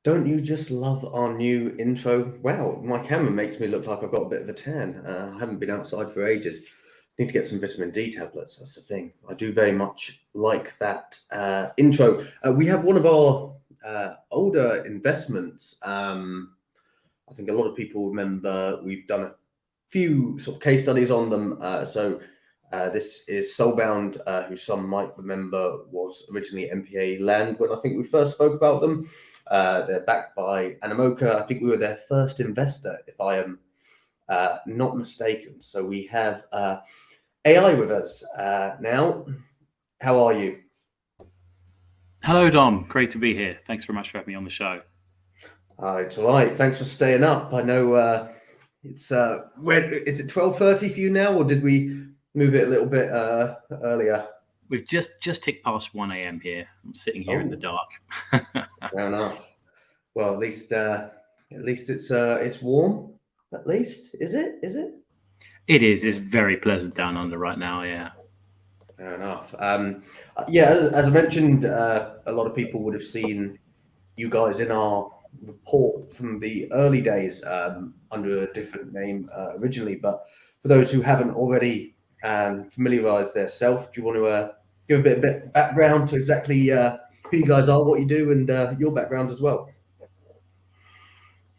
Don't you just love our new intro? Wow, my camera makes me look like I've got a bit of a tan. I haven't been outside for ages. Need to get some vitamin D tablets. That's the thing. I do very much like that intro. We have one of our older investments. I think a lot of people remember we've done a few sort of case studies on them. This is Soulbound, who some might remember was originally MPA Land when I think we first spoke about them. They're backed by Animoca. I think we were their first investor, if I am not mistaken. So we have AI with us now. How are you? Hello, Dom. Great to be here. Thanks very much for having me on the show. It's all right. Thanks for staying up. I know it's when is it 12:30 for you now, or did we move it a little bit earlier? We've just ticked past 1 a.m. here. I'm sitting here in the dark. Fair enough. Well, at least it's warm. At least is it? Is it? It is. It's very pleasant down under right now. Yeah. Fair enough. Yeah, as I mentioned, a lot of people would have seen you guys in our report from the early days under a different name originally. But for those who haven't already familiarized themselves, do you want to give a bit of background to exactly who you guys are, what you do, and your background as well?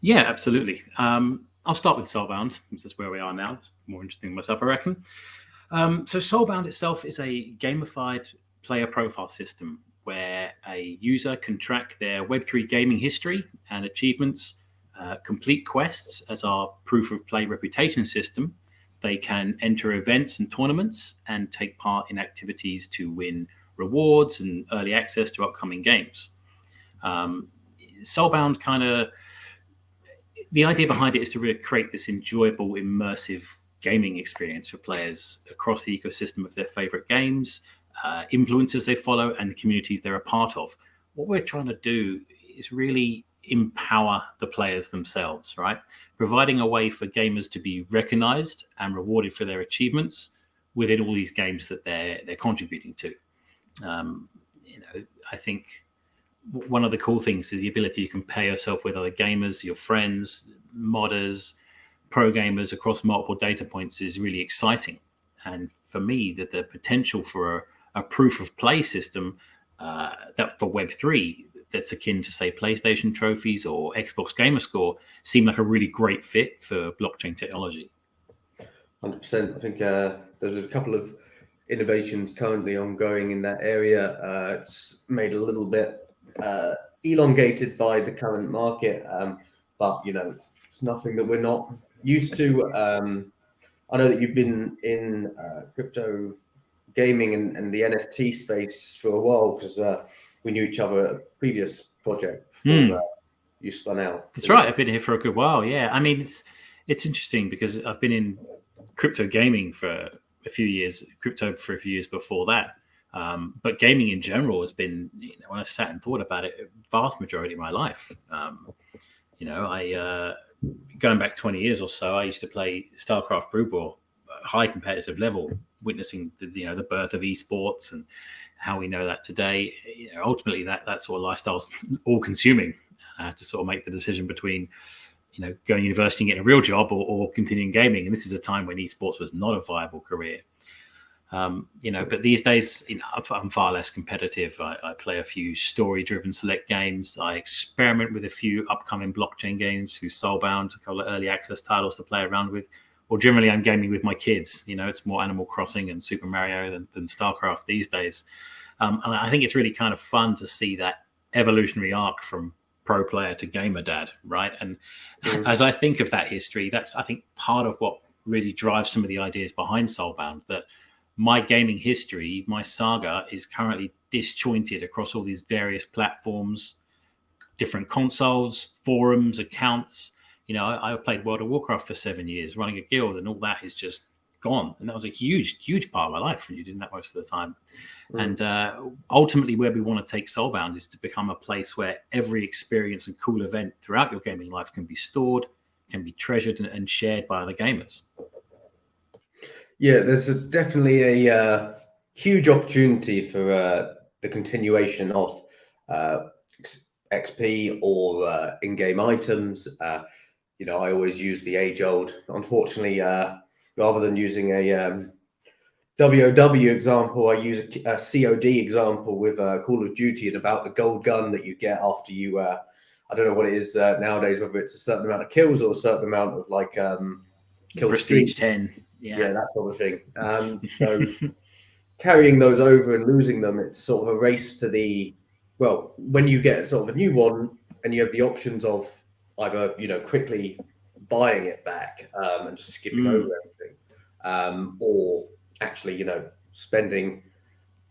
Yeah, absolutely. I'll start with Soulbound, which is where we are now. It's more interesting than myself, I reckon. So Soulbound itself is a gamified player profile system where a user can track their Web3 gaming history and achievements, complete quests as our proof of play reputation system. They can enter events and tournaments and take part in activities to win rewards and early access to upcoming games. Soulbound the idea behind it is to really create this enjoyable, immersive gaming experience for players across the ecosystem of their favorite games, influencers they follow, and the communities they're a part of. What we're trying to do is really empower the players themselves, right? Providing a way for gamers to be recognized and rewarded for their achievements within all these games that they're contributing to. I think one of the cool things is the ability to compare yourself with other gamers, your friends, modders, pro gamers across multiple data points is really exciting. And for me, that the potential for a proof of play system that for Web3 that's akin to, say, PlayStation trophies or Xbox Gamer Score seem like a really great fit for blockchain technology. 100%. I think there's a couple of innovations currently ongoing in that area. It's made a little bit elongated by the current market, but it's nothing that we're not used to. I know that you've been in crypto gaming and the NFT space for a while because we knew each other at a previous project before you spun out. That's right. I've been here for a good while. Yeah, I mean it's interesting because I've been in crypto gaming for a few years, crypto for a few years before that. But gaming in general has been, when I sat and thought about it, a vast majority of my life. Going back 20 years or so, I used to play StarCraft Brood War, high competitive level, witnessing the birth of esports and how we know that today. Ultimately, that sort of lifestyle's all consuming. To sort of make the decision between going to university and getting a real job or continuing gaming. And this is a time when esports was not a viable career. But these days, I'm far less competitive. I play a few story-driven select games. I experiment with a few upcoming blockchain games through Soulbound, a couple of early access titles to play around with. Or generally, I'm gaming with my kids. It's more Animal Crossing and Super Mario than StarCraft these days. And I think it's really kind of fun to see that evolutionary arc from pro player to gamer dad, right? And as I think of that history, that's, I think, part of what really drives some of the ideas behind Soulbound, that my gaming history, my saga, is currently disjointed across all these various platforms, different consoles, forums, accounts. I played World of Warcraft for 7 years, running a guild, and all that is just gone. And that was a huge, huge part of my life, and you doing that most of the time. And ultimately, where we want to take Soulbound is to become a place where every experience and cool event throughout your gaming life can be stored, can be treasured, and shared by other gamers. Yeah, there's definitely a huge opportunity for the continuation of XP or in-game items. I always use the age-old. Unfortunately, rather than using a WOW example, I use a COD example with Call of Duty and about the gold gun that you get after you. I don't know what it is nowadays, whether it's a certain amount of kills or a certain amount of kill Prestige streak. 10. Yeah, that sort of thing. So carrying those over and losing them, it's sort of a race to when you get sort of a new one and you have the options of either, quickly buying it back and just skipping over everything, or actually, spending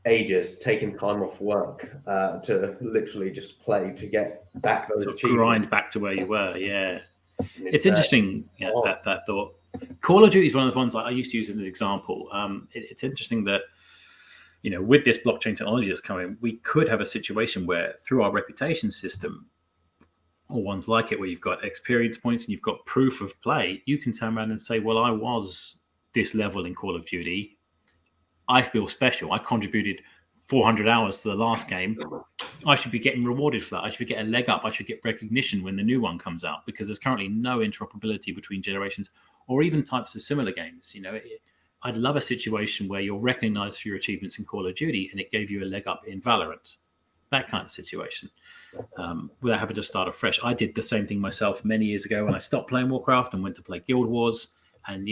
ages, taking time off work to literally just play to get back those achievements. Grind back to where you were. Yeah. It's interesting that thought. Call of Duty is one of the ones I used to use as an example. It's interesting that, with this blockchain technology that's coming, we could have a situation where through our reputation system or ones like it, where you've got experience points and you've got proof of play, you can turn around and say, well, I was this level in Call of Duty. I feel special. I contributed 400 hours to the last game. I should be getting rewarded for that. I should get a leg up. I should get recognition when the new one comes out, because there's currently no interoperability between generations or even types of similar games. I'd love a situation where you're recognized for your achievements in Call of Duty and it gave you a leg up in Valorant. That kind of situation, without having to start afresh. I did the same thing myself many years ago when I stopped playing Warcraft and went to play Guild Wars. And,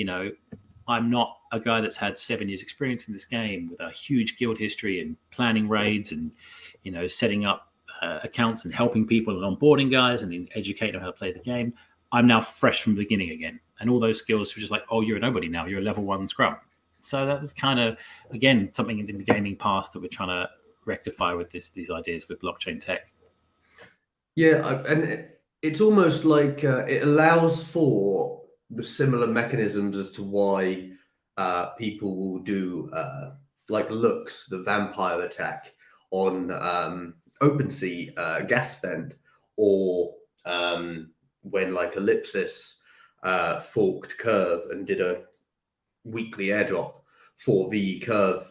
I'm not a guy that's had 7 years experience in this game with a huge guild history and planning raids and, setting up accounts and helping people and onboarding guys and educating them how to play the game. I'm now fresh from the beginning again. And all those skills were just like, oh, you're a nobody now. You're a level 1 scrum. So that's kind of, again, something in the gaming past that we're trying to rectify with these ideas with blockchain tech. Yeah, and it's almost like it allows for the similar mechanisms as to why people will do Lux, the vampire attack on OpenSea gas spend, or when Ellipsis forked Curve and did a weekly airdrop for the Curve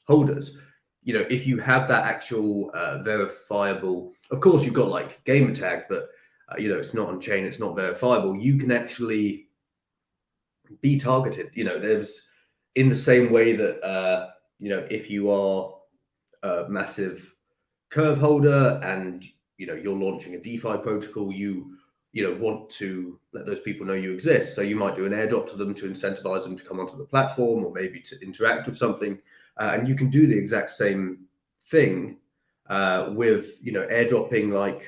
holders. If you have that actual verifiable, of course you've got gamer tag, but it's not on chain, it's not verifiable. You can actually be targeted. There's in the same way that if you are a massive Curve holder and you're launching a DeFi protocol, you want to let those people know you exist. So you might do an airdrop to them to incentivize them to come onto the platform, or maybe to interact with something. And you can do the exact same thing with airdropping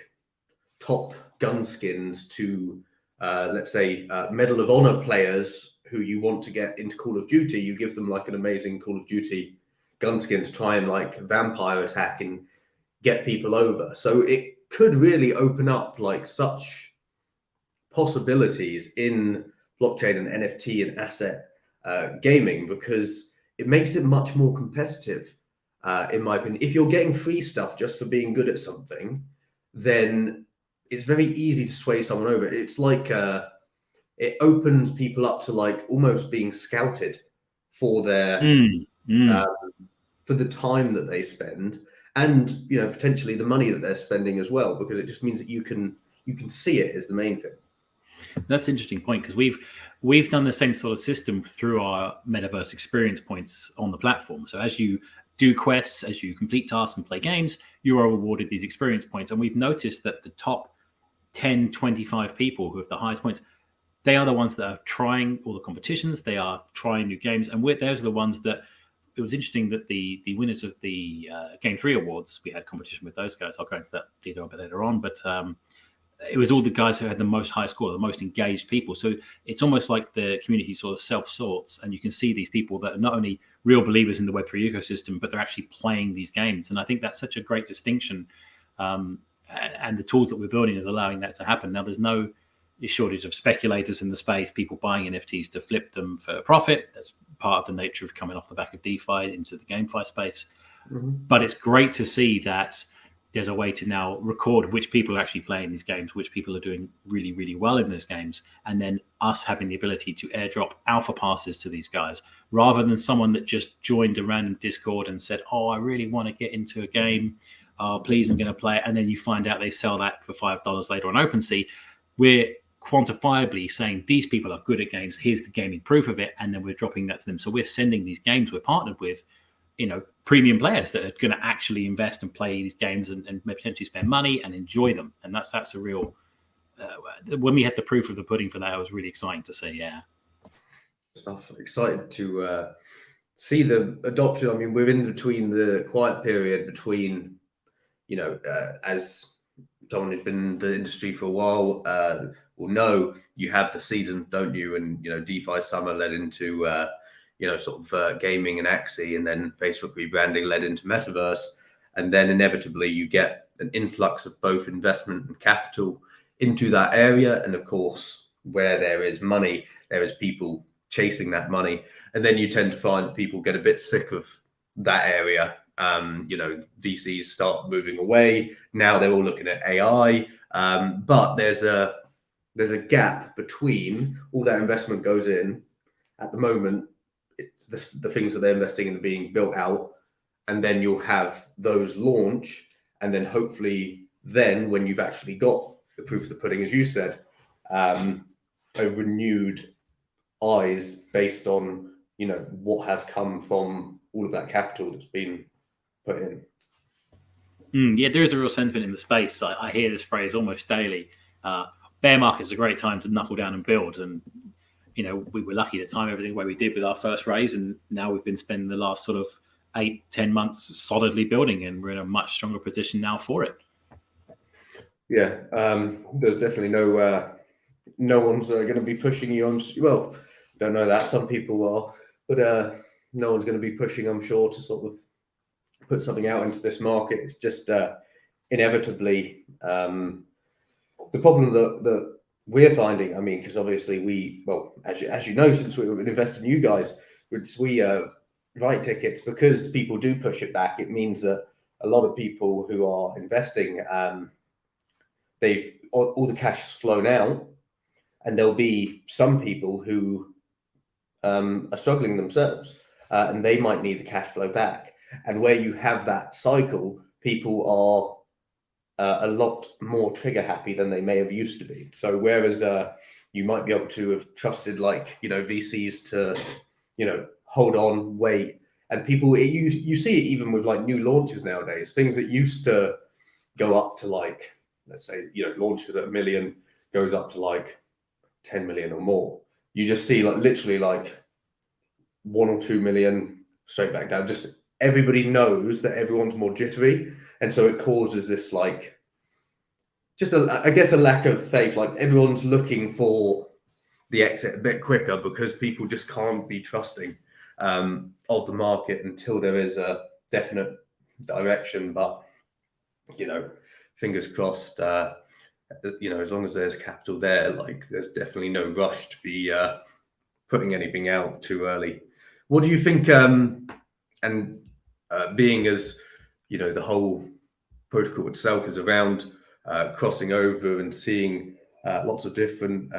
top gun skins to let's say Medal of Honor players who you want to get into Call of Duty. You give them an amazing Call of Duty gun skin to try and vampire attack and get people over. So it could really open up such possibilities in blockchain and NFT and asset gaming, because it makes it much more competitive, in my opinion. If you're getting free stuff just for being good at something, then it's very easy to sway someone over. It's it opens people up to almost being scouted for their for the time that they spend, and potentially the money that they're spending as well, because it just means that you can see it is the main thing. That's an interesting point, because we've done the same sort of system through our metaverse experience points on the platform. So as you do quests, as you complete tasks and play games, you are awarded these experience points. And we've noticed that the top 10, 25 people who have the highest points, they are the ones that are trying all the competitions. They are trying new games. And those are the ones that, it was interesting that the winners of the Game 3 awards, we had competition with those guys. I'll go into that detail a bit later on. But it was all the guys who had the most high score, the most engaged people. So it's almost like the community sort of self-sorts, and you can see these people that are not only real believers in the Web3 ecosystem, but they're actually playing these games. And I think that's such a great distinction. And the tools that we're building is allowing that to happen. Now, there's no shortage of speculators in the space, people buying NFTs to flip them for profit. That's part of the nature of coming off the back of DeFi into the GameFi space. Mm-hmm. But it's great to see that there's a way to now record which people are actually playing these games, which people are doing really, really well in those games, and then us having the ability to airdrop alpha passes to these guys, rather than someone that just joined a random Discord and said, oh, I really want to get into a game. oh, please, I'm going to play it. And then you find out they sell that for $5 later on OpenSea. We're quantifiably saying these people are good at games. Here's the gaming proof of it. And then we're dropping that to them. So we're sending these games we're partnered with, premium players that are going to actually invest and play these games and potentially spend money and enjoy them. And that's a real, when we had the proof of the pudding for that, it was really exciting to see. Yeah. Stuff. Excited to see the adoption. I mean, we're in between the quiet period between, as someone who's been in the industry for a while will know, you have the season, don't you? And, DeFi summer led into, gaming and Axie, and then Facebook rebranding led into Metaverse. And then inevitably you get an influx of both investment and capital into that area. And of course, where there is money, there is people chasing that money. And then you tend to find that people get a bit sick of that area. VCs start moving away. Now they're all looking at AI. But there's a gap between all that investment goes in. At the moment, the things that they're investing in are being built out, and then you'll have those launch, and then hopefully then when you've actually got the proof of the pudding, as you said, a renewed eyes based on what has come from all of that capital that's been put in. Yeah, there is a real sentiment in the space. I hear this phrase almost daily. Bear market is a great time to knuckle down and build. And we were lucky to time everything the way we did with our first raise, and now we've been spending the last sort of 8-10 months solidly building, and we're in a much stronger position now for it. Yeah, there's definitely no one's going to be pushing you on. Well, don't know that, some people are, but no one's going to be pushing, I'm sure, to sort of put something out into this market. It's just inevitably the problem that we're finding. I mean, because obviously as you know, since we've been investing in you guys, we write tickets, because people do push it back. It means that a lot of people who are investing, they've all the cash has flown out, and there'll be some people who are struggling themselves, and they might need the cash flow back. And where you have that cycle, people are a lot more trigger happy than they may have used to be. So whereas you might be able to have trusted VCs to hold on, wait, and people, you see it even with new launches nowadays. Things that used to go up to let's say launches at $1 million goes up to 10 million or more. You just see literally 1 or 2 million straight back down. Just everybody knows that everyone's more jittery, and so it causes this just I guess a lack of faith. Everyone's looking for the exit a bit quicker, because people just can't be trusting of the market until there is a definite direction. But fingers crossed. As long as there's capital there, there's definitely no rush to be putting anything out too early. What do you think? And being as the whole protocol itself is around crossing over and seeing lots of different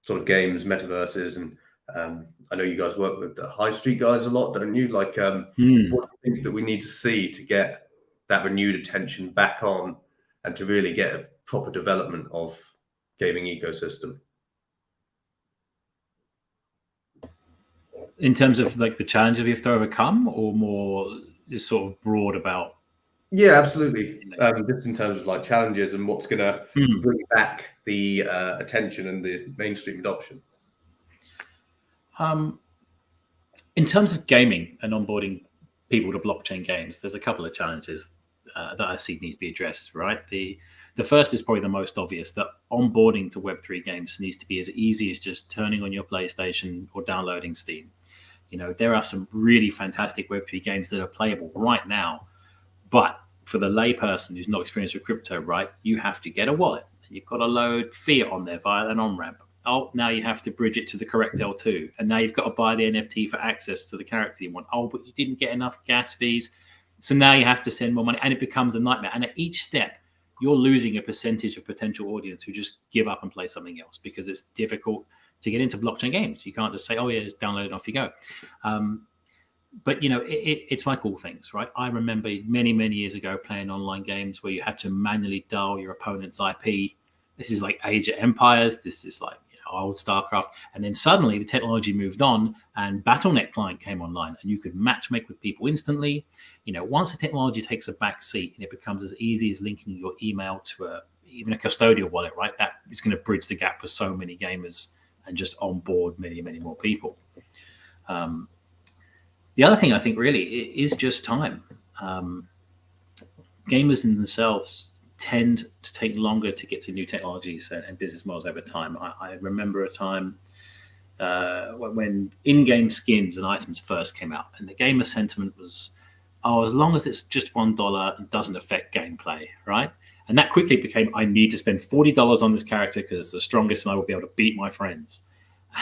sort of games, metaverses, and I know you guys work with the high street guys a lot, don't you? What do you think that we need to see to get that renewed attention back on, and to really get a proper development of gaming ecosystem? In terms of the challenges we have to overcome, or more just sort of broad about? Yeah, absolutely. Just in terms of challenges and what's going to bring back the attention and the mainstream adoption. In terms of gaming and onboarding people to blockchain games, there's a couple of challenges that I see need to be addressed, right? The first is probably the most obvious, that onboarding to Web3 games needs to be as easy as just turning on your PlayStation or downloading Steam. There are some really fantastic Web3 games that are playable right now, but for the layperson who's not experienced with crypto, right, you have to get a wallet, and you've got to load fiat on there via an on-ramp. Oh, now you have to bridge it to the correct L2, and now you've got to buy the NFT for access to the character you want. Oh, but you didn't get enough gas fees, so now you have to send more money, and it becomes a nightmare. And at each step, you're losing a percentage of potential audience who just give up and play something else, because it's difficult to get into blockchain games. You can't just say, oh yeah, just download it and off you go. But it's like all things, right? I remember many years ago playing online games where you had to manually dial your opponent's IP. This is like Age of Empires. This is like old StarCraft. And then suddenly the technology moved on, and BattleNet client came online, and you could matchmake with people instantly. Once the technology takes a back seat and it becomes as easy as linking your email to even a custodial wallet, right? That is going to bridge the gap for so many gamers and just onboard many more people. The other thing I think really is just time. Gamers in themselves tend to take longer to get to new technologies and business models over time. I remember a time when in-game skins and items first came out, and the gamer sentiment was, as long as it's just $1 and doesn't affect gameplay, right? And that quickly became, I need to spend $40 on this character because it's the strongest and I will be able to beat my friends.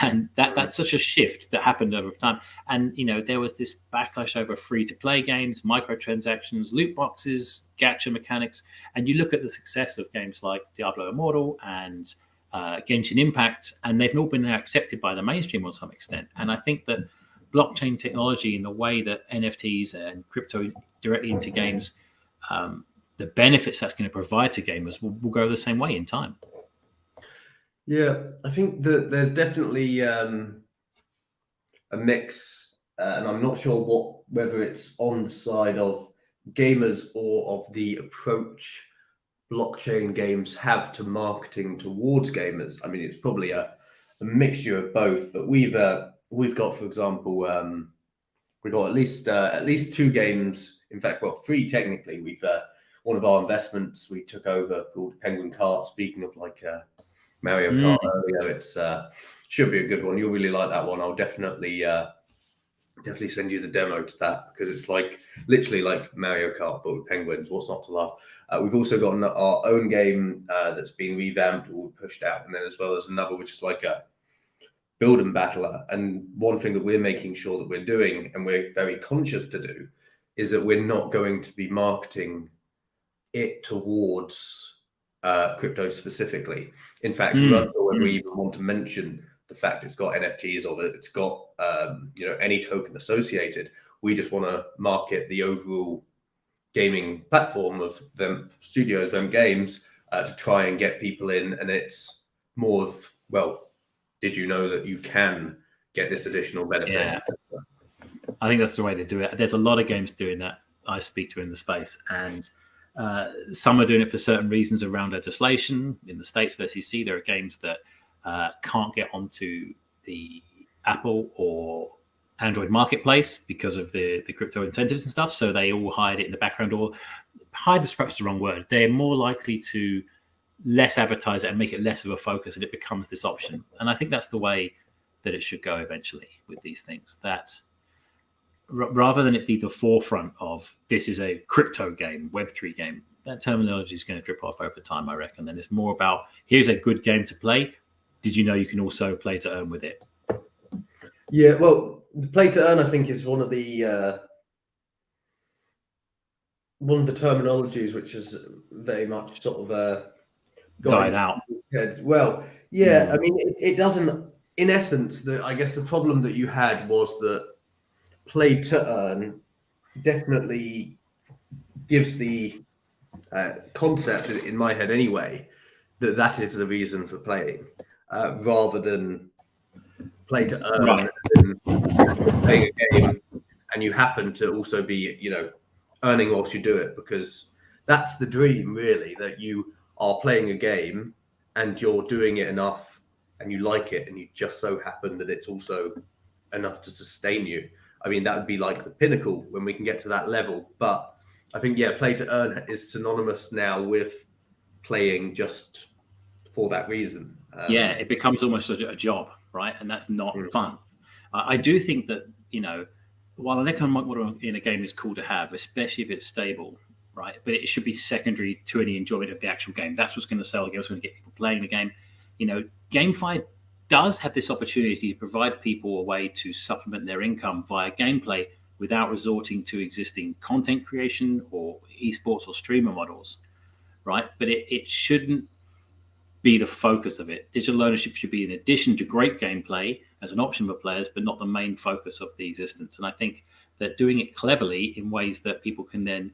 And that's such a shift that happened over time. And, there was this backlash over free-to-play games, microtransactions, loot boxes, gacha mechanics. And you look at the success of games like Diablo Immortal and Genshin Impact, and they've all been accepted by the mainstream on some extent. And I think that blockchain technology and the way that NFTs and crypto directly into games, the benefits that's going to provide to gamers will go the same way in time. Yeah, I think that there's definitely a mix, and I'm not sure whether it's on the side of gamers or of the approach blockchain games have to marketing towards gamers. I mean, it's probably a mixture of both. But we've got, for example, we've got at least 2 games. In fact, 3 technically. We've one of our investments we took over called Penguin Kart. Speaking of like Mario Kart earlier, it's should be a good one. You'll really like that one. I'll definitely send you the demo to that, because it's like literally like Mario Kart but with penguins. What's not to love? We've also got our own game that's been revamped or pushed out, and then as well as another which is like a build and battler. And one thing that we're making sure that we're doing, and we're very conscious to do, is that we're not going to be marketing it towards crypto specifically. In fact, we're not sure whether we even want to mention the fact it's got NFTs or that it's got any token associated. We just want to market the overall gaming platform of VEMP Studios, VEMP Games, to try and get people in. And it's more of, did you know that you can get this additional benefit? Yeah. I think that's the way to do it. There's a lot of games doing that I speak to in the space, and some are doing it for certain reasons around legislation. In the States for SEC, there are games that can't get onto the Apple or Android marketplace because of the crypto incentives and stuff. So they all hide it in the background, or hide is perhaps the wrong word. They're more likely to less advertise it and make it less of a focus, and it becomes this option. And I think that's the way that it should go eventually with these things. That rather than it be the forefront of this is a crypto game, Web3 game, that terminology is going to drip off over time, I reckon. Then it's more about, here's a good game to play. Did you know you can also play to earn with it? Yeah, well, the play to earn, I think, is one of the terminologies which is very much sort of died out. Well, yeah, I mean, it doesn't. In essence, I guess the problem that you had was that play to earn definitely gives the concept in my head anyway that is the reason for playing, rather than play to earn. Right. And playing a game and you happen to also be earning whilst you do it, because that's the dream, really, that you are playing a game and you're doing it enough and you like it, and you just so happen that it's also enough to sustain you. I mean, that would be like the pinnacle when we can get to that level. But I think, play to earn is synonymous now with playing just for that reason. It becomes almost a job, right? And that's not fun. I do think that, while an economic model in a game is cool to have, especially if it's stable, right? But it should be secondary to any enjoyment of the actual game. That's what's going to sell the game. It's going to get people playing the game. GameFi does have this opportunity to provide people a way to supplement their income via gameplay without resorting to existing content creation or esports or streamer models, right? But it shouldn't be the focus of it. Digital ownership should be in addition to great gameplay as an option for players, but not the main focus of the existence. And I think that doing it cleverly in ways that people can then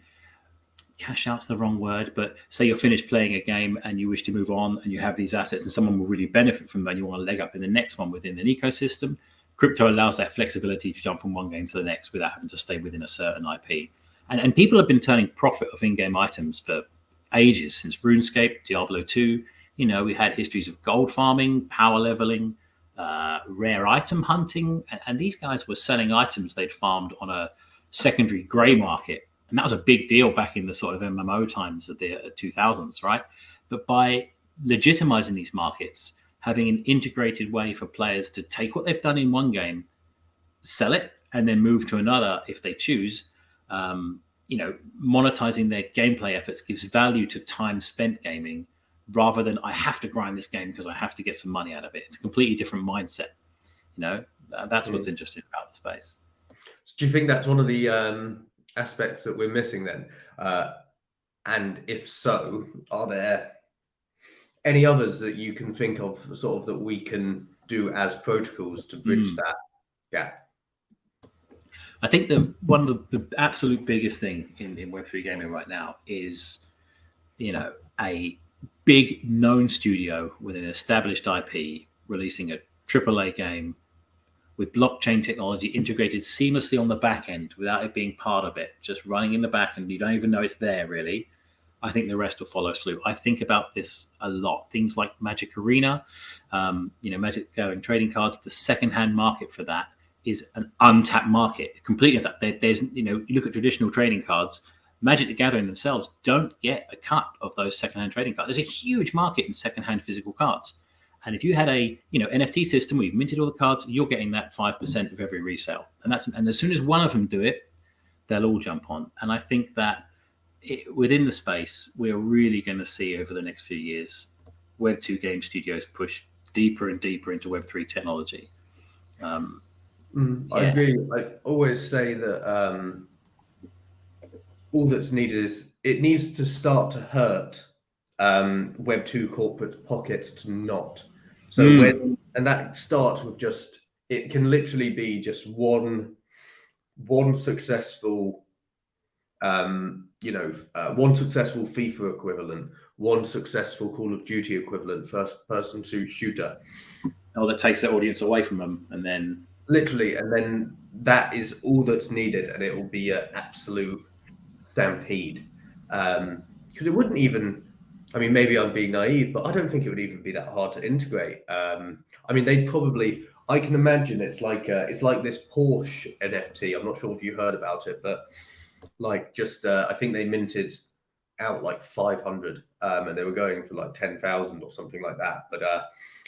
cash out's the wrong word, but say you're finished playing a game and you wish to move on and you have these assets and someone will really benefit from them and you want to leg up in the next one within an ecosystem, crypto allows that flexibility to jump from one game to the next without having to stay within a certain IP. And people have been turning profit of in-game items for ages, since RuneScape, Diablo 2. You know, we had histories of gold farming, power leveling, rare item hunting, and these guys were selling items they'd farmed on a secondary grey market. And that was a big deal back in the sort of MMO times of the 2000s, right? But by legitimizing these markets, having an integrated way for players to take what they've done in one game, sell it, and then move to another if they choose, you know, monetizing their gameplay efforts gives value to time spent gaming rather than I have to grind this game because I have to get some money out of it. It's a completely different mindset. You know, that's what's interesting about the space. So do you think that's one of the aspects that we're missing then? And if so, are there any others that you can think of sort of that we can do as protocols to bridge that gap? I think that one of the absolute biggest thing in Web3 gaming right now is, you know, a big known studio with an established IP releasing a AAA game with blockchain technology integrated seamlessly on the back end without it being part of it, just running in the back and you don't even know it's there really. I think the rest will follow suit. I think about this a lot. Things like Magic Arena, you know, Magic Gathering trading cards, the secondhand market for that is an untapped market, completely untapped. There's, you know, you look at traditional trading cards, Magic the Gathering themselves don't get a cut of those secondhand trading cards. There's a huge market in secondhand physical cards. And if you had a, you know, NFT system where you've minted all the cards, you're getting that 5% of every resale. And as soon as one of them do it, they'll all jump on. And I think that within the space, we're really going to see over the next few years, Web2 game studios push deeper and deeper into Web3 technology. I agree. I always say that all that's needed is it needs to start to hurt Web2 corporate pockets to not. So and that starts with just, it can literally be just one successful, you know, one successful FIFA equivalent, one successful Call of Duty equivalent, first-person shooter. Oh, that takes the audience away from them, and then literally, and then that is all that's needed, and it will be an absolute stampede. Because it wouldn't even, I mean, maybe I'm being naive, but I don't think it would even be that hard to integrate. I mean, they'd probably, I can imagine it's like this Porsche NFT. I'm not sure if you heard about it, but like just, I think they minted out like 500 and they were going for like 10,000 or something like that. But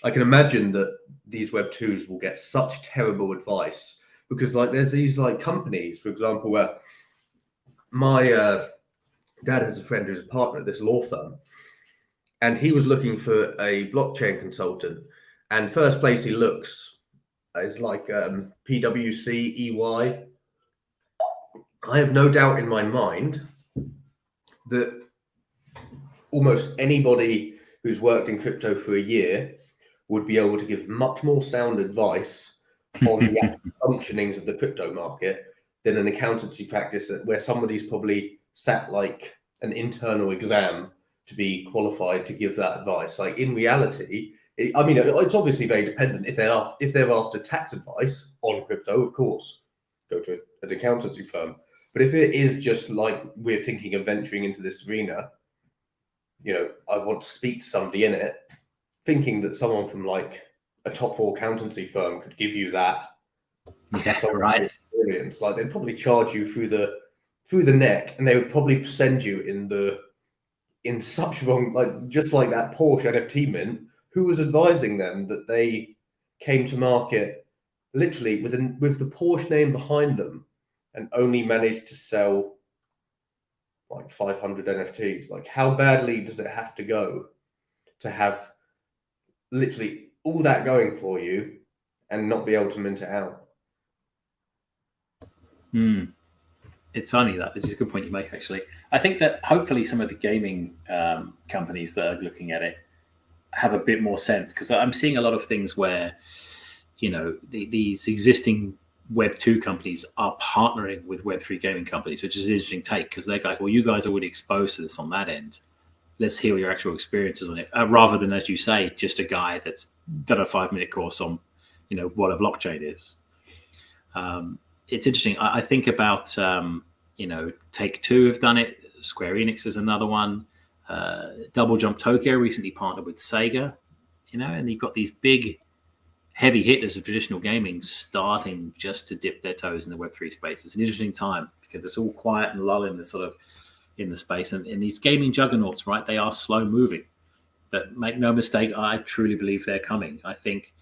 I can imagine that these Web2s will get such terrible advice because like there's these like companies, for example, where my dad has a friend who's a partner at this law firm, and he was looking for a blockchain consultant, and first place he looks is like PwC, EY. I have no doubt in my mind that almost anybody who's worked in crypto for a year would be able to give much more sound advice on the functionings of the crypto market than an accountancy practice where somebody's probably sat like an internal exam to be qualified to give that advice. Like in reality, I mean, it's obviously very dependent. If they're after tax advice on crypto, of course, go to an accountancy firm. But if it is just like we're thinking of venturing into this arena, you know, I want to speak to somebody in it, thinking that someone from like a top 4 accountancy firm could give you that right experience. Like they'd probably charge you through the neck, and they would probably send you in such wrong, like just like that Porsche NFT mint, who was advising them that they came to market literally with the Porsche name behind them and only managed to sell like 500 NFTs. Like how badly does it have to go to have literally all that going for you and not be able to mint it out? It's funny that this is a good point you make, actually. I think that hopefully some of the gaming companies that are looking at it have a bit more sense, because I'm seeing a lot of things where, these existing Web 2 companies are partnering with Web 3 gaming companies, which is an interesting take, because they're like, well, you guys are already exposed to this on that end. Let's hear your actual experiences on it, rather than, as you say, just a guy that's done a 5-minute course on, what a blockchain is. It's interesting. I think about, Take-Two have done it. Square Enix is another one. Double Jump Tokyo recently partnered with Sega, and you've got these big, heavy hitters of traditional gaming starting just to dip their toes in the Web3 space. It's an interesting time because it's all quiet and lull in the space. And these gaming juggernauts, right, they are slow moving. But make no mistake, I truly believe they're coming. I think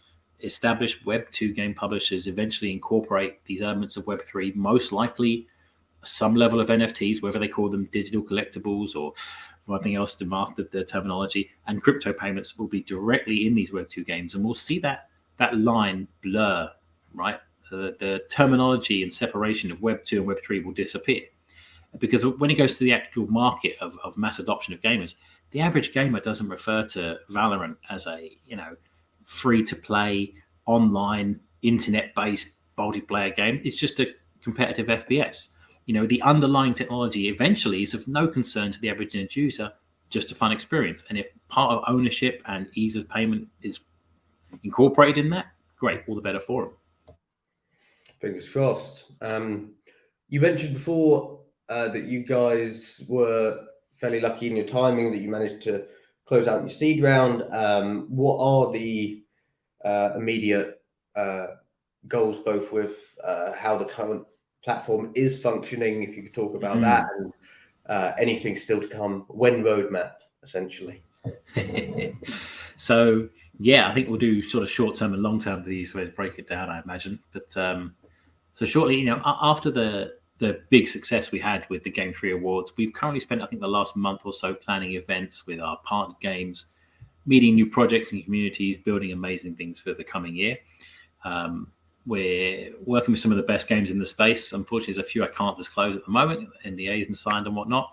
established Web 2 game publishers eventually incorporate these elements of Web 3, most likely some level of NFTs, whether they call them digital collectibles or anything else to master the terminology, and crypto payments will be directly in these Web 2 games. And we'll see that line blur, right? The terminology and separation of Web 2 and Web 3 will disappear. Because when it goes to the actual market of mass adoption of gamers, the average gamer doesn't refer to Valorant as a, free-to-play, online, internet-based multiplayer game. It's just a competitive FPS. The underlying technology eventually is of no concern to the average end user, just a fun experience. And if part of ownership and ease of payment is incorporated in that, great, all the better for them. Fingers crossed. You mentioned before that you guys were fairly lucky in your timing, that you managed to close out your seed round. What are the immediate goals, both with how the current platform is functioning, if you could talk about that, and anything still to come, when roadmap, essentially? So, yeah, I think we'll do sort of short-term and long-term, the easiest way to break it down, I imagine. But so shortly, after the big success we had with the Game 3 Awards, we've currently spent, I think, the last month or so planning events with our partner games, meeting new projects and communities, building amazing things for the coming year. We're working with some of the best games in the space. Unfortunately, there's a few I can't disclose at the moment, NDAs and signed and whatnot.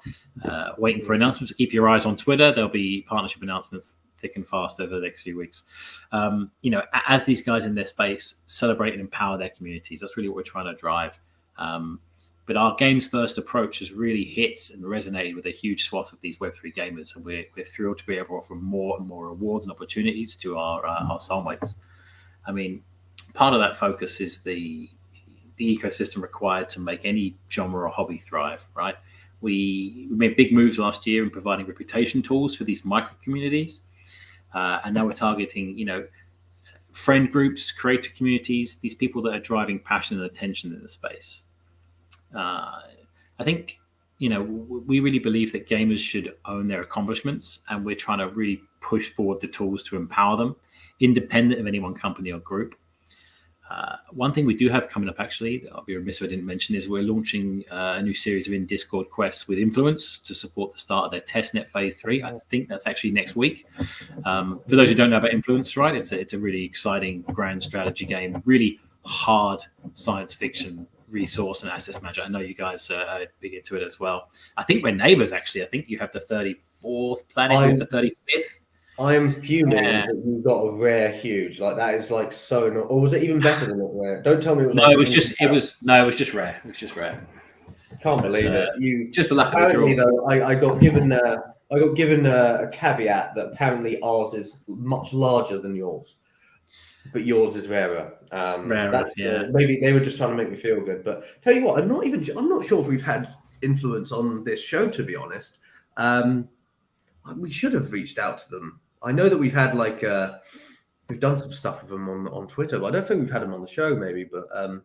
Waiting for announcements. Keep your eyes on Twitter. There'll be partnership announcements thick and fast over the next few weeks. As these guys in their space celebrate and empower their communities, that's really what we're trying to drive. But our games first approach has really hit and resonated with a huge swath of these Web3 gamers, and we're thrilled to be able to offer more and more awards and opportunities to our soulmates. I mean, part of that focus is the ecosystem required to make any genre or hobby thrive, right? We made big moves last year in providing reputation tools for these micro communities. And now we're targeting, friend groups, creator communities, these people that are driving passion and attention in the space. I think, we really believe that gamers should own their accomplishments, and we're trying to really push forward the tools to empower them, independent of any one company or group. One thing we do have coming up, actually, that I'll be remiss if I didn't mention, is we're launching a new series of in-Discord quests with Influence to support the start of their testnet phase 3. I think that's actually next week. For those who don't know about Influence, right, it's a really exciting grand strategy game, really hard science fiction resource and assets manager. I know you guys are big into it as well. I think we're neighbors, actually. I think you have the 34th planet with the 35th. I am fuming that you've got a rare huge. Like, that is like so not, or was it even better than a rare? Don't tell me it was. No, it was just rare. It was just rare. Can't believe it. You just for luck of the draw. Though, I got given a caveat that apparently ours is much larger than yours, but yours is rarer. Rarer, yeah. Maybe they were just trying to make me feel good. But tell you what, I'm not sure if we've had Influence on this show, to be honest. We should have reached out to them. I know that we've had we've done some stuff with them on Twitter, but I don't think we've had them on the show, maybe. But I'm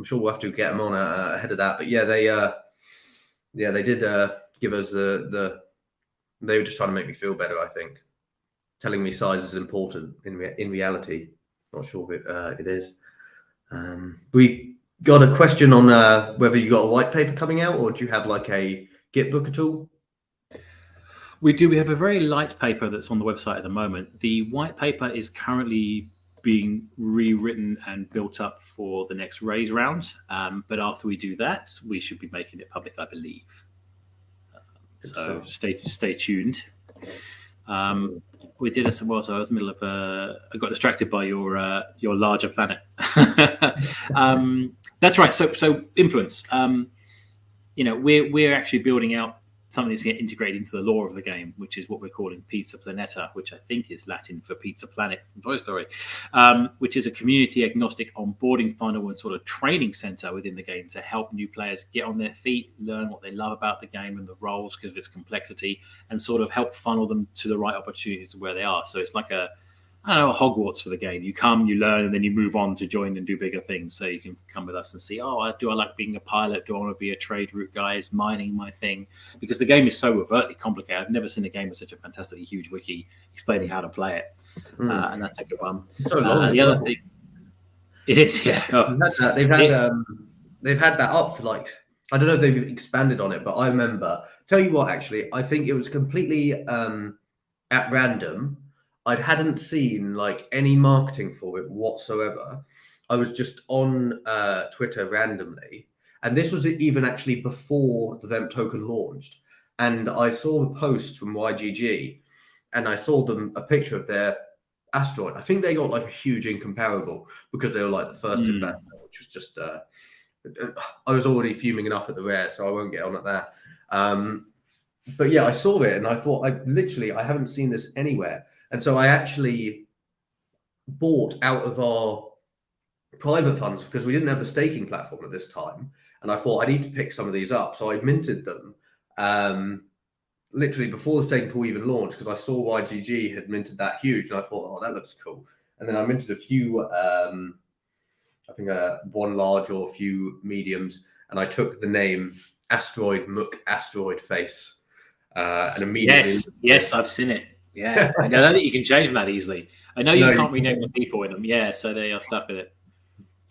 sure we'll have to get them on ahead of that. But yeah, they did give us the. They were just trying to make me feel better, I think, telling me size is important in reality. Not sure if it is. We got a question on whether you got a white paper coming out, or do you have like a Git book at all? We do. We have a very light paper that's on the website at the moment. The white paper is currently being rewritten and built up for the next raise round. But after we do that, we should be making it public, I believe. So stay tuned. We did some. So I was in the middle of. I got distracted by your larger planet. That's right. So influence. We're actually building out something that's get integrated into the lore of the game, which is what we're calling Pizza Planeta, which I think is Latin for Pizza Planet from Toy Story, which is a community agnostic onboarding funnel and sort of training center within the game to help new players get on their feet, learn what they love about the game and the roles because of its complexity, and sort of help funnel them to the right opportunities where they are. So it's like Hogwarts for the game. You come, you learn, and then you move on to join and do bigger things. So you can come with us and see, do I like being a pilot? Do I want to be a trade route guy? Is mining my thing? Because the game is so overtly complicated. I've never seen a game with such a fantastically huge wiki explaining how to play it. And that's a good one. So long. The other thing, it is, yeah. They've had that up for like, I don't know if they've expanded on it, but I remember. Tell you what, actually, I think it was completely at random. I hadn't seen like any marketing for it whatsoever. I was just on Twitter randomly, and this was even actually before the VEMP token launched. And I saw the post from YGG, and I saw them a picture of their asteroid. I think they got like a huge incomparable because they were like the first investor, which was just. I was already fuming enough at the rare, so I won't get on at that. But yeah, I saw it, and I thought I haven't seen this anywhere. And so I actually bought out of our private funds because we didn't have the staking platform at this time. And I thought I need to pick some of these up. So I minted them literally before the staking pool even launched because I saw YGG had minted that huge. And I thought, that looks cool. And then I minted a few, I think one large or a few mediums. And I took the name Asteroid Mook Asteroid Face. And immediately. Yes, I've seen it. Yeah, I know that you can change them that easily. I know you can't rename the people in them. Yeah, so they are stuck with it.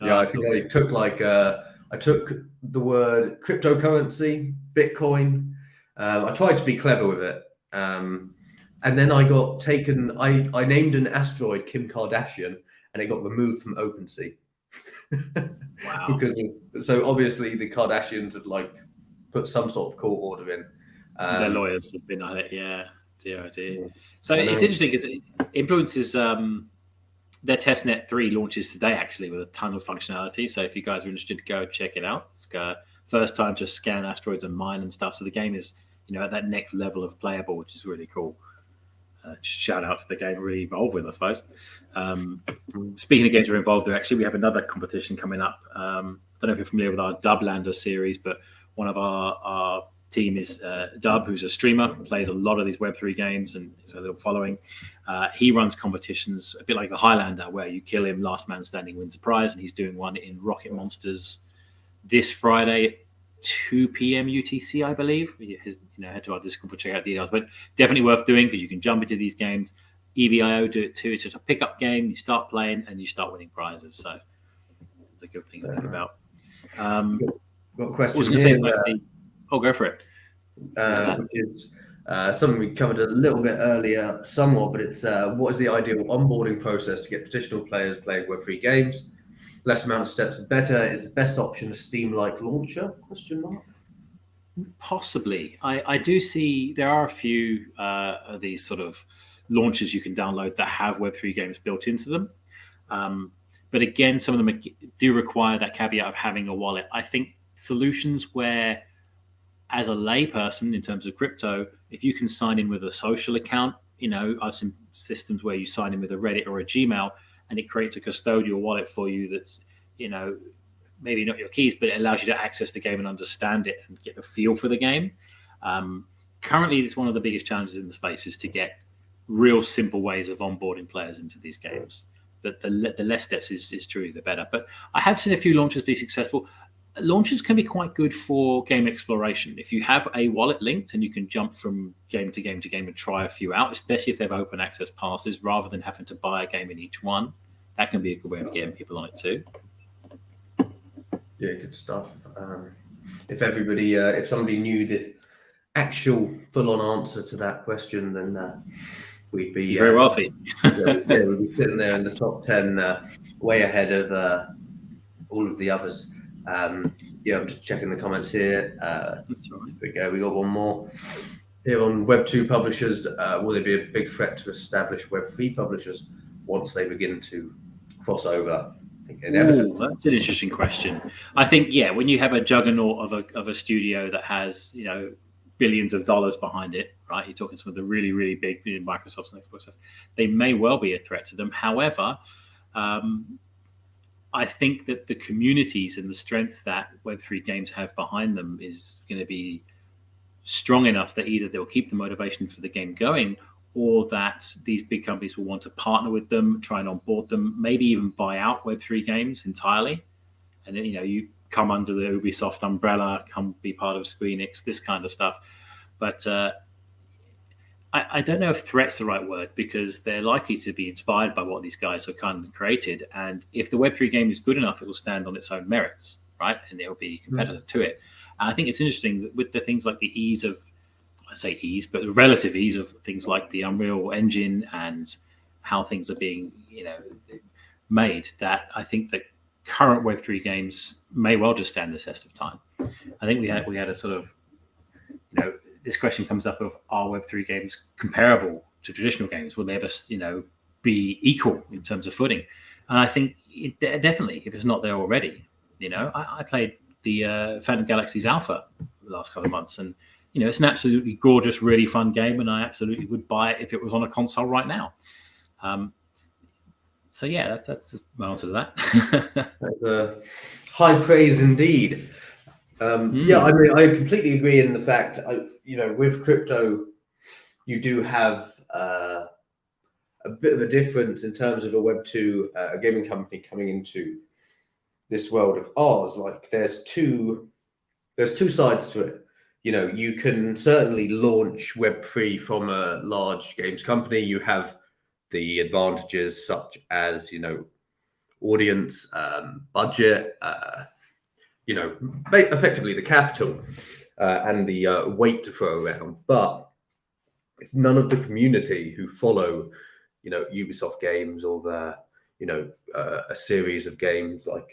Yeah, I think I took I took the word cryptocurrency, Bitcoin. I tried to be clever with it, and then I got taken. I named an asteroid Kim Kardashian, and it got removed from OpenSea. Wow! So obviously the Kardashians had like put some sort of court order in. Their lawyers have been on it. Yeah. Dear. So it's interesting because Influence is their testnet 3 launches today actually with a ton of functionality. So if you guys are interested, go check it out. It's first time to scan asteroids and mine and stuff. So the game is at that next level of playable, which is really cool. Just shout out to the game really involved with, I suppose. Speaking of games we're involved with, actually we have another competition coming up. I don't know if you're familiar with our Dublander series, but one of our team is Dub, who's a streamer, plays a lot of these Web3 games and has a little following. He runs competitions a bit like the Highlander, where you kill him, last man standing wins a prize, and he's doing one in Rocket Monsters this Friday at 2 p.m. UTC, I believe. Head to our Discord for check out details, but definitely worth doing because you can jump into these games. EVIO do it too. It's just a pickup game. You start playing and you start winning prizes. So it's a good thing to think about. Got a question. Go for it. Which is something we covered a little bit earlier, somewhat, but it's what is the ideal onboarding process to get traditional players playing Web3 games? Less amount of steps the better. Is the best option a Steam-like launcher? Question mark. Possibly. I do see there are a few of these sort of launchers you can download that have Web3 games built into them. But again, some of them do require that caveat of having a wallet. I think solutions where, as a layperson in terms of crypto, if you can sign in with a social account, I've seen systems where you sign in with a Reddit or a Gmail and it creates a custodial wallet for you that's, maybe not your keys, but it allows you to access the game and understand it and get the feel for the game. Currently, it's one of the biggest challenges in the space is to get real simple ways of onboarding players into these games. But the less steps is truly the better. But I have seen a few launchers be successful. Launchers can be quite good for game exploration. If you have a wallet linked and you can jump from game to game to game and try a few out, especially if they have open access passes rather than having to buy a game in each one, that can be a good way of getting people on it too. Yeah, good stuff. If somebody knew the actual full-on answer to that question, then we'd be very wealthy. we'd be sitting there in the top 10, way ahead of all of the others. I'm just checking the comments here. Here we go. We got one more. here on Web2 publishers, will there be a big threat to established Web3 publishers once they begin to cross over? I think inevitably. Ooh, that's an interesting question. I think, yeah, when you have a juggernaut of a studio that has, you know, billions of dollars behind it, right? You're talking some of the really, really big Microsoft and Xbox stuff. They may well be a threat to them. However, I think that the communities and the strength that Web3 games have behind them is going to be strong enough that either they'll keep the motivation for the game going, or that these big companies will want to partner with them, try and onboard them, maybe even buy out Web3 games entirely. And then, you know, you come under the Ubisoft umbrella, come be part of Squeenix, this kind of stuff. But I don't know if threat's the right word, because they're likely to be inspired by what these guys have kind of created. And if the Web3 game is good enough, it will stand on its own merits, right? And it'll be competitive to it. And I think it's interesting that with the things like the ease of, I say ease, but the relative ease of things like the Unreal Engine and how things are being, you know, made, that I think that current Web3 games may well just stand the test of time. I think we had a sort of, you know, this question comes up of, are Web3 games comparable to traditional games? Will they ever, you know, be equal in terms of footing? And I think definitely, if it's not there already. You know, I played the Phantom Galaxy's Alpha the last couple of months, and you know, it's an absolutely gorgeous, really fun game, and I absolutely would buy it if it was on a console right now. So yeah, that's my answer to that. That's high praise indeed. Yeah, I mean, I completely agree in the fact, you know, with crypto, you do have a bit of a difference in terms of a Web2 gaming company coming into this world of ours. Like, there's two sides to it. You know, you can certainly launch Web3 from a large games company. You have the advantages such as, you know, audience, budget, you know, effectively the capital and the weight to throw around. But if none of the community who follow, you know, Ubisoft games or the, you know, a series of games like,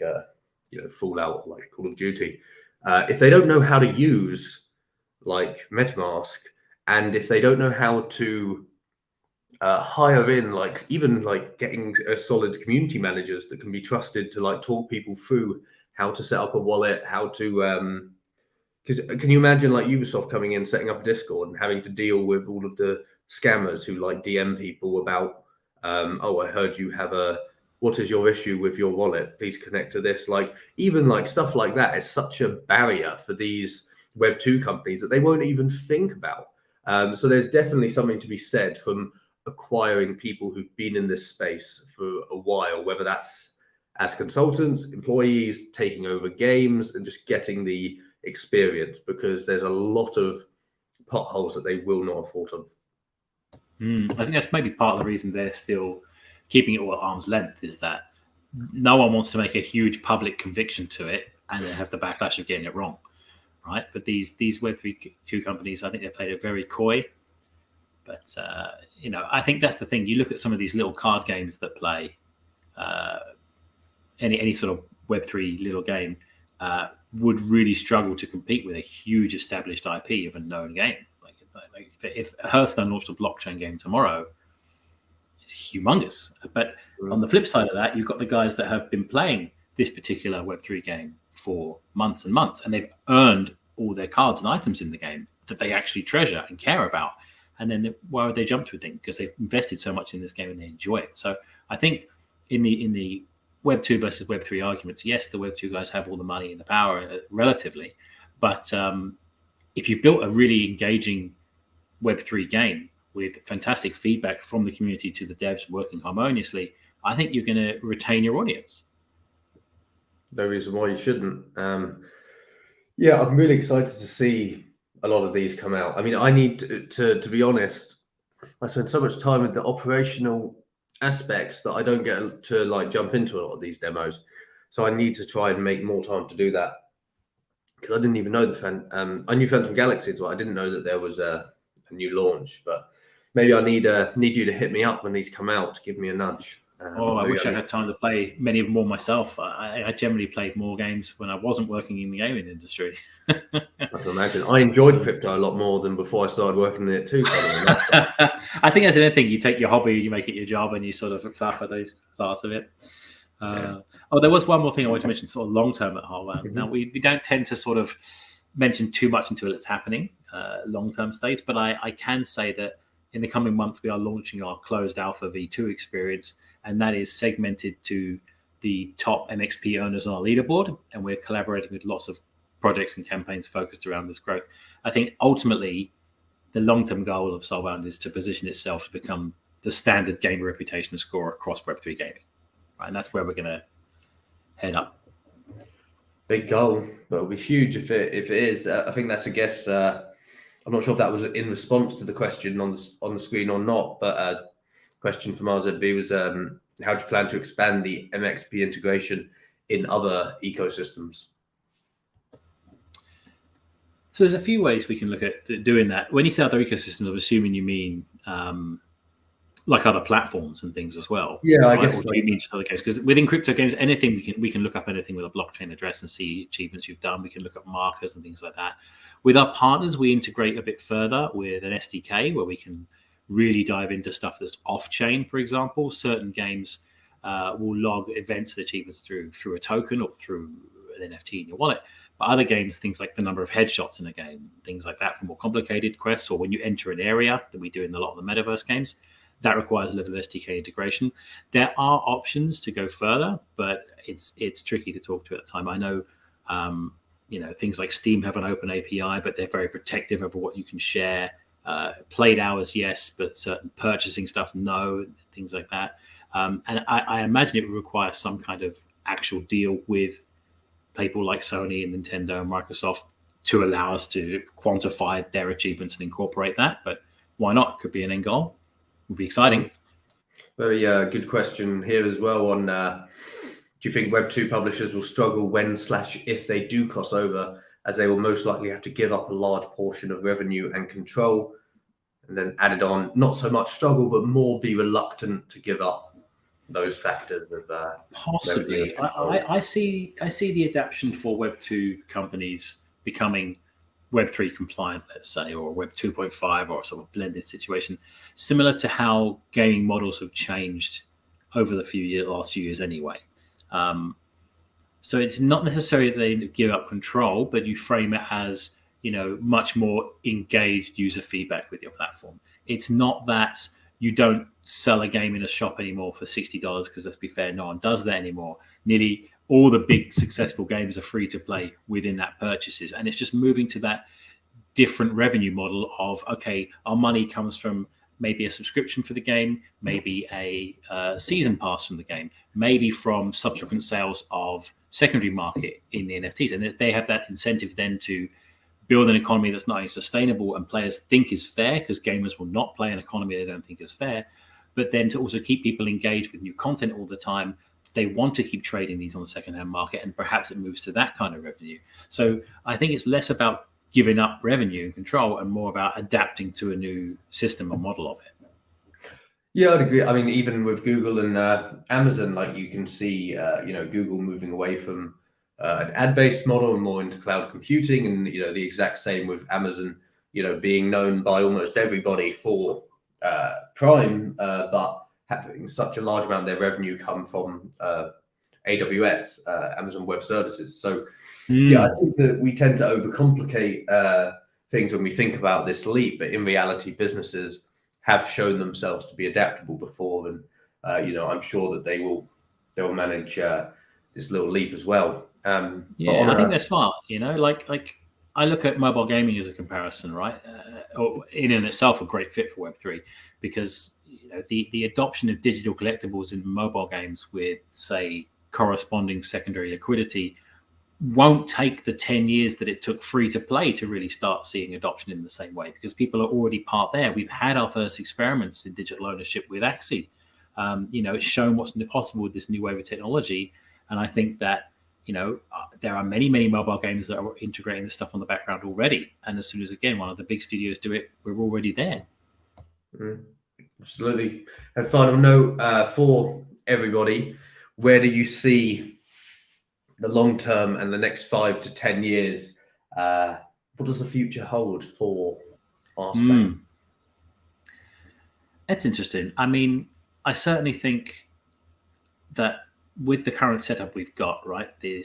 you know, Fallout, like Call of Duty, if they don't know how to use like MetaMask, and if they don't know how to hire in, like, even like getting solid community managers that can be trusted to like talk people through how to set up a wallet, how to because can you imagine like Ubisoft coming in, setting up a Discord and having to deal with all of the scammers who like DM people about oh, I heard you have what is your issue with your wallet, please connect to this. Like, even like stuff like that is such a barrier for these Web2 companies that they won't even think about. So there's definitely something to be said from acquiring people who've been in this space for a while, whether that's as consultants, employees, taking over games, and just getting the experience, because there's a lot of potholes that they will not have thought of. I think that's maybe part of the reason they're still keeping it all at arm's length, is that no one wants to make a huge public conviction to it and then have the backlash of getting it wrong, right? But these Web3 companies, I think they played it very coy. But, you know, I think that's the thing. You look at some of these little card games that play any sort of Web3 little game would really struggle to compete with a huge established IP of a known game. Like if Hearthstone launched a blockchain game tomorrow, it's humongous. But on the flip side of that, you've got the guys that have been playing this particular Web3 game for months and months, and they've earned all their cards and items in the game that they actually treasure and care about. And then why would they jump to a thing? Because they've invested so much in this game and they enjoy it. So I think in the Web2 versus Web3 arguments, yes, the Web2 guys have all the money and the power relatively. But if you've built a really engaging Web3 game with fantastic feedback from the community to the devs working harmoniously, I think you're going to retain your audience. No reason why you shouldn't. Yeah, I'm really excited to see a lot of these come out. I mean, I need to be honest, I spend so much time with the operational aspects that I don't get to like jump into a lot of these demos. So I need to try and make more time to do that, because I didn't even know I knew Phantom Galaxy as well. I didn't know that there was a new launch, but maybe I need you to hit me up when these come out to give me a nudge. I wish I had time to play many of them more myself. I generally played more games when I wasn't working in the gaming industry. I can imagine. I enjoyed crypto a lot more than before I started working in it too. I think as anything, you take your hobby, you make it your job, and you sort of suffer those parts of it. Oh, there was one more thing I wanted to mention, sort of long term at Soulbound. Now, we don't tend to sort of mention too much until it's happening, long term states, but I can say that in the coming months, we are launching our closed alpha V2 experience, and that is segmented to the top MXP owners on our leaderboard, and we're collaborating with lots of projects and campaigns focused around this growth. I think ultimately, the long-term goal of Soulbound is to position itself to become the standard gamer reputation score across Web3 gaming. Right? And that's where we're going to head up. Big goal, but it'll be huge if it is. I think that's a guess. I'm not sure if that was in response to the question on the screen or not, but question from RZB was, how do you plan to expand the MXP integration in other ecosystems? So there's a few ways we can look at doing that. When you say other ecosystems, I'm assuming you mean like other platforms and things as well. Yeah, right? I guess. Or do you mean just other games? Because within crypto games, anything we can look up anything with a blockchain address and see achievements you've done. We can look up markers and things like that. With our partners, we integrate a bit further with an SDK where we can really dive into stuff that's off-chain. For example, certain games will log events and achievements through a token or through an NFT in your wallet. But other games, things like the number of headshots in a game, things like that for more complicated quests, or when you enter an area that we do in a lot of the metaverse games, that requires a level of SDK integration. There are options to go further, but it's tricky to talk to at the time. I know, things like Steam have an open API, but they're very protective over what you can share. Played hours, yes, but certain purchasing stuff, no, things like that. And I imagine it would require some kind of actual deal with people like Sony and Nintendo and Microsoft to allow us to quantify their achievements and incorporate that. But why not? Could be an end goal. Would be exciting. Very good question here as well on do you think Web2 publishers will struggle when/if they do cross over, as they will most likely have to give up a large portion of revenue and control? And then added on, not so much struggle, but more be reluctant to give up those factors of possibly. I see the adaptation for Web2 companies becoming Web3 compliant, let's say, or Web 2.5, or sort of blended situation, similar to how gaming models have changed over the last few years anyway. So it's not necessarily that they give up control, but you frame it as, much more engaged user feedback with your platform. It's not that you don't sell a game in a shop anymore for $60, because let's be fair, no one does that anymore. Nearly all the big successful games are free to play within that purchases. And it's just moving to that different revenue model of, okay, our money comes from maybe a subscription for the game, maybe a season pass from the game, maybe from subsequent sales of secondary market in the NFTs. And they have that incentive then to build an economy that's not only sustainable and players think is fair, because gamers will not play an economy they don't think is fair, but then to also keep people engaged with new content all the time. They want to keep trading these on the secondhand market, and perhaps it moves to that kind of revenue. So I think it's less about giving up revenue and control and more about adapting to a new system or model of it. Yeah, I'd agree. I mean, even with Google and Amazon, like you can see, Google moving away from an ad-based model and more into cloud computing, and the exact same with Amazon, being known by almost everybody for Prime, but having such a large amount of their revenue come from AWS, Amazon Web Services. So I think that we tend to overcomplicate things when we think about this leap, but in reality, businesses have shown themselves to be adaptable before, and I'm sure that they'll manage this little leap as well. I think they're smart. Like I look at mobile gaming as a comparison, right? Or in and itself a great fit for Web3, because the adoption of digital collectibles in mobile games with, say, corresponding secondary liquidity won't take the 10 years that it took free to play to really start seeing adoption in the same way, because people are already part there. We've had our first experiments in digital ownership with Axie. It's shown what's possible with this new wave of technology. And I think that, there are many, many mobile games that are integrating this stuff on the background already. And as soon as, again, one of the big studios do it, we're already there. Absolutely. And final note for everybody, where do you see the long term and the next 5 to 10 years what does the future hold for our space? That's interesting. I mean, I certainly think that with the current setup we've got, right, I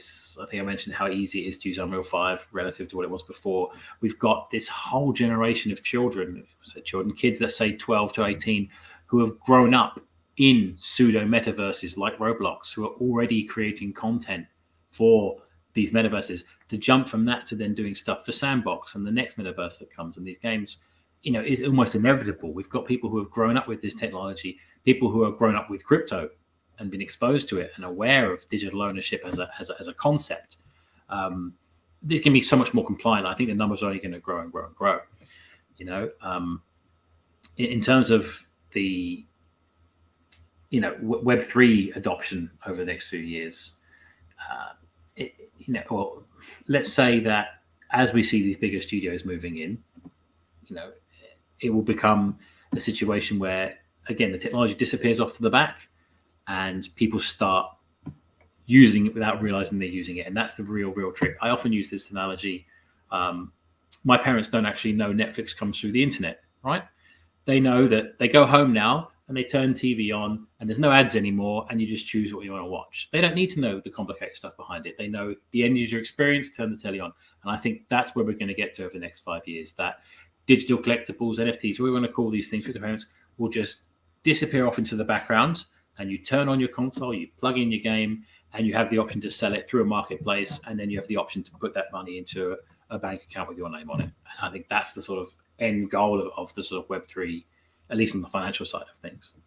think I mentioned how easy it is to use Unreal 5 relative to what it was before. We've got this whole generation of kids, let's say 12 to 18, who have grown up in pseudo metaverses like Roblox, who are already creating content for these metaverses. To jump from that to then doing stuff for Sandbox and the next metaverse that comes in these games, is almost inevitable. We've got people who have grown up with this technology, people who have grown up with crypto and been exposed to it and aware of digital ownership as a concept. This can be so much more compliant. I think the numbers are only going to grow and grow and grow. In terms of the Web3 adoption over the next few years, well, let's say that as we see these bigger studios moving in, it will become a situation where, again, the technology disappears off to the back and people start using it without realizing they're using it. And that's the real trick. I often use this analogy. My parents don't actually know Netflix comes through the internet, right? They know that they go home now and they turn TV on and there's no ads anymore and you just choose what you want to watch. They don't need to know the complicated stuff behind it. They know the end user experience, turn the telly on. And I think that's where we're going to get to over the next 5 years, that digital collectibles, NFTs, what we want to call these things with the parents, will just disappear off into the background, and you turn on your console, you plug in your game, and you have the option to sell it through a marketplace, and then you have the option to put that money into a bank account with your name on it. And I think that's the sort of end goal of the sort of Web3, at least on the financial side of things.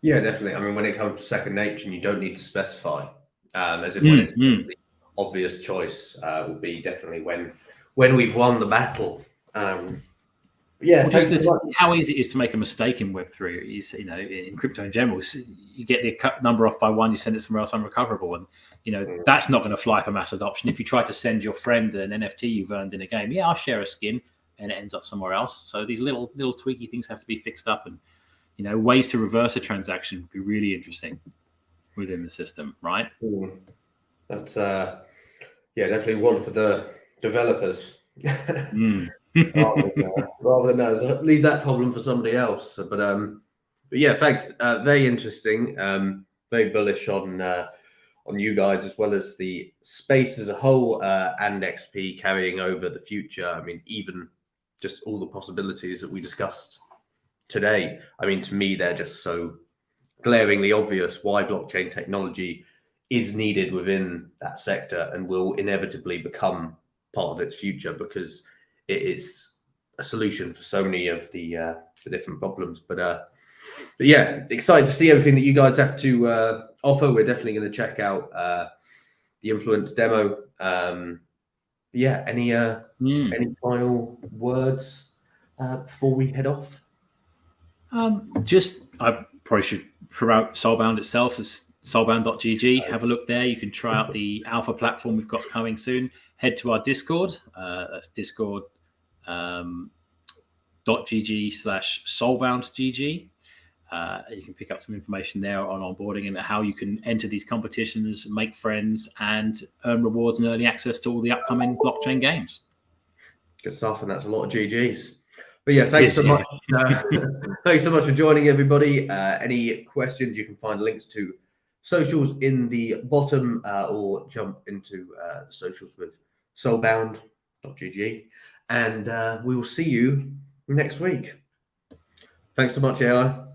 Yeah, definitely. I mean, when it comes to second nature, and you don't need to specify, as in when it's the obvious choice will be definitely when we've won the battle. How easy it is to make a mistake in Web3 is, in crypto in general, you get the number off by one, you send it somewhere else unrecoverable. And, that's not going to fly for mass adoption. If you try to send your friend an NFT you've earned in a game, yeah, I'll share a skin, and it ends up somewhere else. So these little tweaky things have to be fixed up, and, ways to reverse a transaction would be really interesting within the system, right? That's, definitely one for the developers. rather than leave that problem for somebody else. But yeah, thanks. Very interesting. Very bullish on you guys, as well as the space as a whole, and XP carrying over the future. I mean, even just all the possibilities that we discussed today. I mean, to me, they're just so glaringly obvious why blockchain technology is needed within that sector and will inevitably become part of its future, because it is a solution for so many of the different problems. But yeah, excited to see everything that you guys have to offer. We're definitely going to check out the Influence demo. Yeah, any final words before we head off? I probably should promote Soulbound itself as soulbound.gg. Have a look there. You can try out the alpha platform we've got coming soon. Head to our Discord. That's discord.gg/soulboundgg. You can pick up some information there on onboarding and how you can enter these competitions, make friends, and earn rewards and early access to all the upcoming blockchain games. Good stuff, and that's a lot of GGs. But yeah, thanks so much. Thanks so much for joining, everybody. Any questions, you can find links to socials in the bottom, or jump into the socials with soulbound.gg, and we will see you next week. Thanks so much, AI.